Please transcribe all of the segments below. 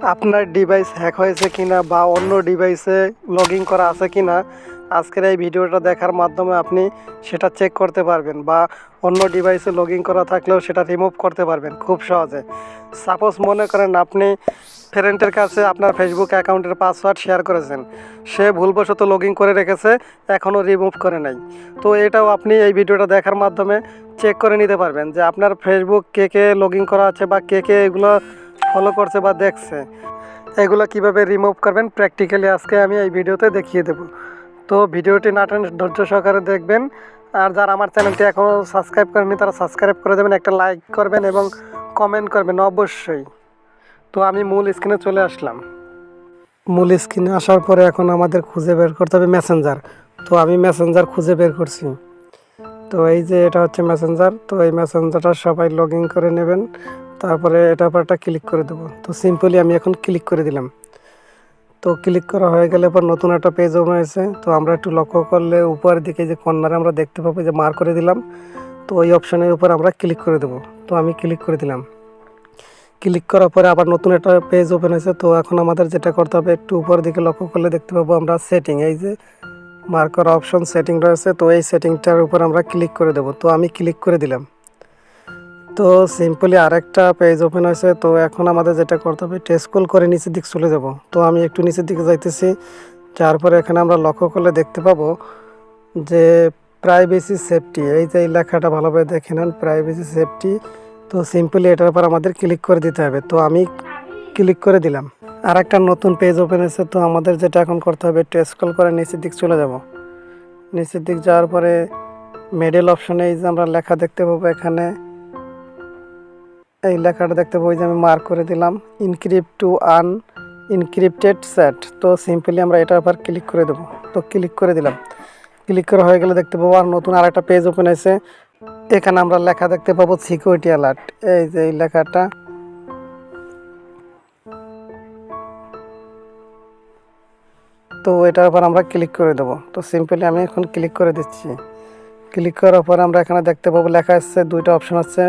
আপনার device hack হয়েছে কিনা বা অন্য ডিভাইসে লগইন করা আছে কিনা আজকের এই ভিডিওটা দেখার মাধ্যমে আপনি সেটা চেক করতে পারবেন বা অন্য ডিভাইসে লগইন করা থাকলেও সেটা রিমুভ করতে পারবেন খুব সহজে। সাপোজ মনে করেন আপনি ফ্রেন্ডের কাছে আপনার ফেসবুক অ্যাকাউন্টের পাসওয়ার্ড শেয়ার করেছেন, সে ভুলবশত লগইন করে রেখেছে, এখনও রিমুভ করে নাই। তো এটাও আপনি এই ভিডিওটা দেখার মাধ্যমে চেক করে নিতে পারবেন যে আপনার ফেসবুক কে কে লগইন করা আছে বা কে কে এগুলো ফলো করছে বা দেখছে। এগুলো কিভাবে রিমুভ করবেন প্র্যাকটিক্যালি আজকে আমি এই ভিডিওতে দেখিয়ে দেব। তো ভিডিওটি না টেনে ধৈর্য সহকারে দেখবেন। আর যারা আমার চ্যানেলটি এখনও সাবস্ক্রাইব করেনি তারা সাবস্ক্রাইব করে দেবেন, একটা লাইক করবেন এবং কমেন্ট করবেন অবশ্যই। তো আমি মূল স্ক্রিনে চলে আসলাম। মূল স্ক্রিনে আসার পরে এখন আমাদের খুঁজে বের করতে হবে মেসেঞ্জার। তো আমি মেসেঞ্জার খুঁজে বের করছি। তো এই যে এটা হচ্ছে মেসেঞ্জার। তো এই মেসেঞ্জারটা সবাই লগ ইন করে নেবেন, তারপরে এটার উপর একটা ক্লিক করে দেবো। তো সিম্পলি আমি এখন ক্লিক করে দিলাম। তো ক্লিক করা হয়ে গেলে পর নতুন একটা পেজ ওপেন হয়েছে। তো আমরা একটু লক্ষ্য করলে উপরের দিকে যে কর্নারে আমরা দেখতে পাবো যে মার্ক করে দিলাম। তো ওই অপশনের উপর আমরা ক্লিক করে দেবো। তো আমি ক্লিক করে দিলাম। ক্লিক করার পরে আবার নতুন একটা পেজ ওপেন হয়েছে। তো এখন আমাদের যেটা করতে হবে, একটু উপরের দিকে লক্ষ্য করলে দেখতে পাবো আমরা সেটিং, এই যে মার্ক করা অপশন সেটিং রয়েছে। তো এই সেটিংটার উপর আমরা ক্লিক করে দেবো। তো আমি ক্লিক করে দিলাম। তো সিম্পলি আরেকটা পেজ ওপেন হয়েছে। তো এখন আমাদের যেটা করতে হবে, স্ক্রল করে নিচের দিকে চলে যাব। তো আমি একটু নিচের দিকে যাইতেছি। যার পরে এখানে আমরা লক্ষ্য করলে দেখতে পাবো যে প্রাইভেসি সেফটি, এই যে এই লেখাটা ভালোভাবে দেখে নেন, প্রাইভেসি সেফটি। তো সিম্পলি এটার উপর আমাদের ক্লিক করে দিতে হবে। তো আমি ক্লিক করে দিলাম। আর একটা নতুন পেজ ওপেন হয়েছে। তো আমাদের যেটা এখন করতে হবে, একটু স্ক্রল করে নিচের দিক চলে যাব। নিচের দিক যাওয়ার পরে মিডল অপশনে এই যে আমরা লেখা দেখতে পাবো, এখানে এই লেখাটা দেখতে পাবো যে আমি মার্ক করে দিলাম ইনক্রিপ্ট টু ইনক্রিপ্টেড চ্যাট। তো সিম্পলি আমরা এটার উপর ক্লিক করে দেবো। তো ক্লিক করে দিলাম। ক্লিক করা হয়ে গেলে দেখতে পাবো আর নতুন আরেকটা পেজ ওপেন হয়েছে। এখানে আমরা লেখা দেখতে পাবো সিকিউরিটি অ্যালার্ট, এই যে এই লেখাটা। তো এটার উপর আমরা ক্লিক করে দেবো। তো সিম্পলি আমি এখন ক্লিক করে দিচ্ছি। ক্লিক করার পর আমরা এখানে দেখতে পাবো লেখা আসছে, দুইটা অপশন আছে,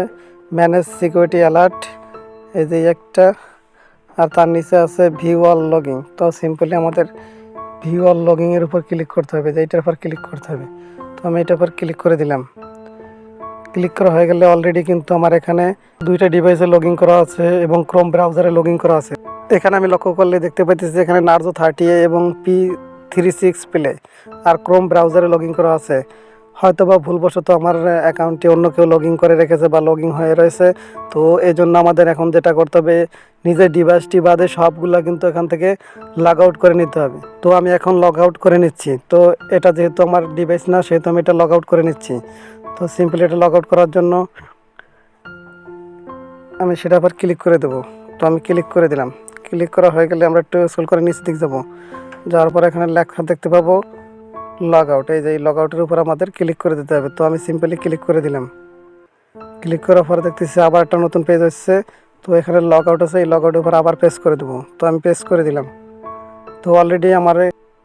ম্যানেজ সিকিউরিটি অ্যালার্ট, এই যে একটা, আর তার নিচে আছে ভিউ অল লগিং। তো সিম্পলি আমাদের ভিউ অল লগিংয়ের উপর ক্লিক করতে হবে, যে এইটার উপর ক্লিক করতে হবে। তো আমি এটার উপর ক্লিক করে দিলাম। ক্লিক করা হয়ে গেলে অলরেডি কিন্তু আমার এখানে দুইটা ডিভাইসে লগইন করা আছে এবং ক্রোম ব্রাউজারে লগইন করা আছে। এখানে আমি লক্ষ্য করলে দেখতে পাইতেছি এখানে নার্জো 30A এবং P36 প্লে আর ক্রোম ব্রাউজারে লগইন করা আছে। হয়তো বা ভুলবশত আমার অ্যাকাউন্টে অন্য কেউ লগইন করে রেখেছে বা লগইন হয়ে রয়েছে। তো এই জন্য আমাদের এখন যেটা করতে হবে, নিজের ডিভাইসটি বাদে সবগুলো কিন্তু এখান থেকে লগ আউট করে নিতে হবে। তো আমি এখন লগ আউট করে নিচ্ছি। তো এটা যেহেতু আমার ডিভাইস না, সেহেতু আমি এটা লগ আউট করে নিচ্ছি। তো সিম্পলি এটা লগ আউট করার জন্য আমি সেটা আবার ক্লিক করে দেবো। তো আমি ক্লিক করে দিলাম। ক্লিক করা হয়ে গেলে আমরা একটু স্ক্রল করে নিচের দিকে যাবো। যাওয়ার পর এখানে লেখা দেখতে পাবো লগ আউট, এই যে এই লগ আউটের উপর আমাদের ক্লিক করে দিতে হবে। তো আমি সিম্পলি ক্লিক করে দিলাম। ক্লিক করার পরে দেখতেছি আবার একটা নতুন পেজ আসছে। তো এখানে লগ আউট আছে, এই লগ আউটের উপর আবার পেস্ট করে দেবো। তো আমি পেস্ট করে দিলাম। তো অলরেডি আমার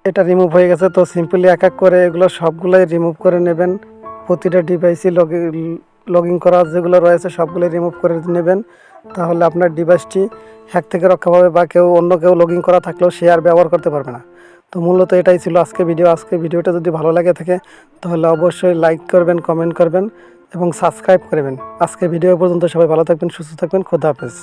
এটা রিমুভ হয়ে গেছে। তো সিম্পলি এক এক করে এগুলো সবগুলোই রিমুভ করে নেবেন। প্রতিটা ডিভাইসই লগইন করা যেগুলো রয়েছে সবগুলোই রিমুভ করে নেবেন। তাহলে আপনার ডিভাইসটি হ্যাক থেকে রক্ষা পাবে বা অন্য কেউ লগইন করা থাকলেও সে আর ব্যবহার করতে পারবে না। তো মূলত এটাই ছিল আজকে ভিডিও। আজকে ভিডিওটা যদি ভালো লাগে থাকে তাহলে অবশ্যই লাইক করবেন, কমেন্ট করবেন এবং সাবস্ক্রাইব করবেন। আজকে ভিডিও পর্যন্ত সবাই ভালো থাকবেন, সুস্থ থাকবেন। খোদা হাফেজ।